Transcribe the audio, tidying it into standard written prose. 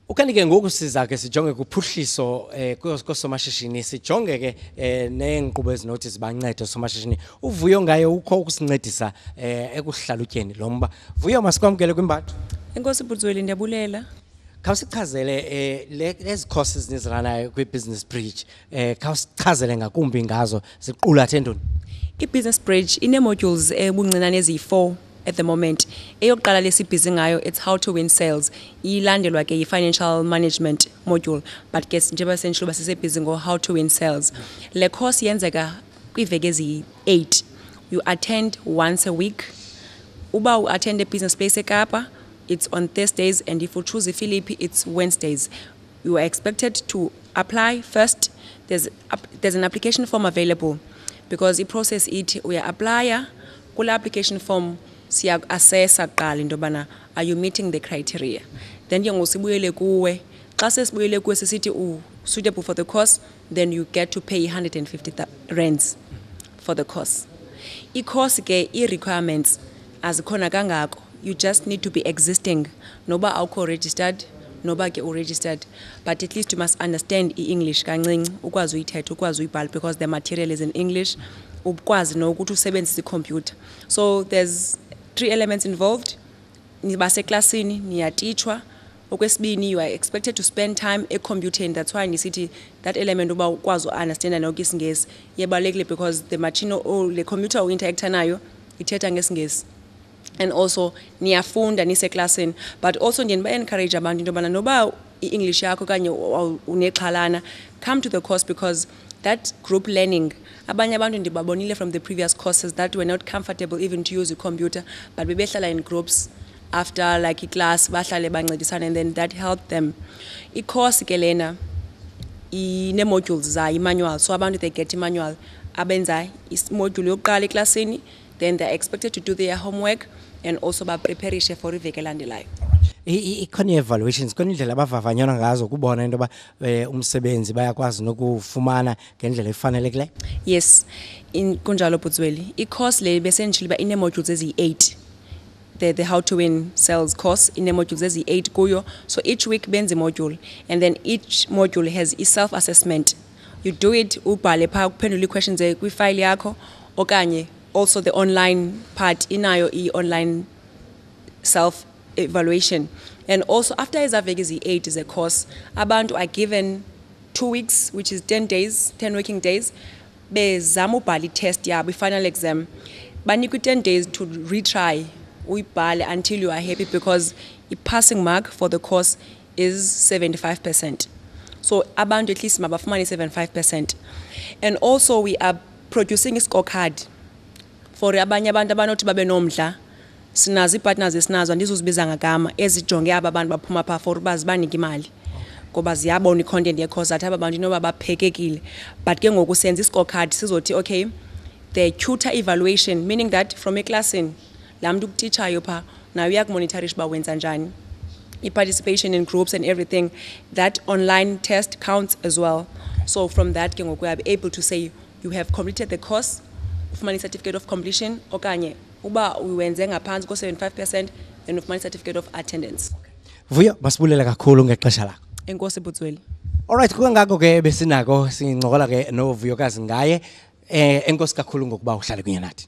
Ukanike ngoku siza ke sijonge kuphuhliso kosomashishini sijonge ke neenkqubo ezinothi zibancede somashishini. Uvuyo ngaye ukho ukusincedisa ekuhlalutyeni lo mba. Vuyo masikwamkele kwimbatho. Enkosi Bhutsweli ndiyabulela. Khawusichazele lezi courses niziranayo kwi-business bridge. Khawusichazele ngakumbi ngazo ziqulathe ntoni? I-business bridge ine-modules ebuncinane eziyi-4 at the moment. Eyokuqala lesibhizi ngayo it's how to win sales. Ilandelwa ke yi-financial management module, but ke njengoba senhlelo basisebhizi ngo how to win sales. Le course yenzeka kwiveki eziyi-8. You attend once a week. Uba u attend a business place eKapa, it's on Thursdays, and if you choose Philippi, it's Wednesdays. You are expected to apply first. There's an application form available, because the process we apply kula application form siya assess aqala into bana are you meeting the criteria. Then ngosibuyele kuwe xa sesibuyele kuwe sisithi u suitable for the course, then you get to pay 150 rands for the course. I course ke I requirements azikhona kangako. You just need to be existing. Noba awukho registered, noba ke registered, but at least you must understand English kancinci, ukwazi uyithetha, ukwazi uyibhala, because the material is in English. Ukwazi nokuthi usebenzise computer. So there's 3 elements involved. Niba seklasini, niyatishwa. Okwesibini, you are expected to spend time computing. That's why nisithi that element uba ukwazi understand nokisingesi yebalekile, because the machine or the computer u interact nayo ithetha ngesingesi. And also niyafunda niseklasini, but also ndiyenba encourage abantu into bana noba English yakho kanye unexhalana, come to the course, because that group learning, abanye abantu ndibabonile from the previous courses that were not comfortable even to use a computer, but bebehlala in groups after like a class bahlale bancedisana, and then that helped them. I course ke lena ine modules zayo manual, so abantu they get manual abenza module yokuqala eklasini, then they're expected to do their homework and also ba preparishe for iveke elandelayo. Ikhona evaluations, khona indlela abavavanyana ngazo kubona into ba umsebenzi bayakwazi nokufumana ngendlela efanelekileyo? Yes, in kunjalo Bhutsweli. I course le besendishilo ba ine modules ezi-8. The how to win sales course ine modules ezi-8 kuyo. So each week benza module, and then each module has a self-assessment. You do it ubhale pha kuphendula questions kwi-file yakho, okanye also the online part inayo online self-evaluation. And also after izaveki ezi-8 is a course, abantu are given 2 weeks, which is 10 days, 10 working days. Bezama ubhala test yabo, final exam. Banikwe 10 days to retry uyibhale until you are happy, because the passing mark for the course is 75%. So abantu at least mabafumane 75%. And also we are producing a scorecard for abanye abantu abanothi babe nomdla. Sinazi partners esinazo andizozibiza ngagama ezijonge aba bantu baphuma pha for bazibanike imali, ngoba ziyabona i-content ye-course athi aba bantu inoba baphekekile. But ke ngoku senza i-scorecard sizothi okay, the tutor evaluation, meaning that from eclassini laa mntu ukutitshayo pha nayo uyakumonitorisha uba wenza njani. I-participation in groups and everything, that online test counts as well. So from that ke ngoku we are able to say you have completed the course, ufumane certificate of completion, okanye uba uwenze ngaphansi ko-75%, then ufumane certificate of attendance. Vuyo masibulela kakhulu ngexesha lakho. Enkosi Bhutsweli. Alright, kungako ke besinako sincokola ke no Vuyokazi Ngaye. Enkosi kakhulu ngokuba uhlale kunye nathi.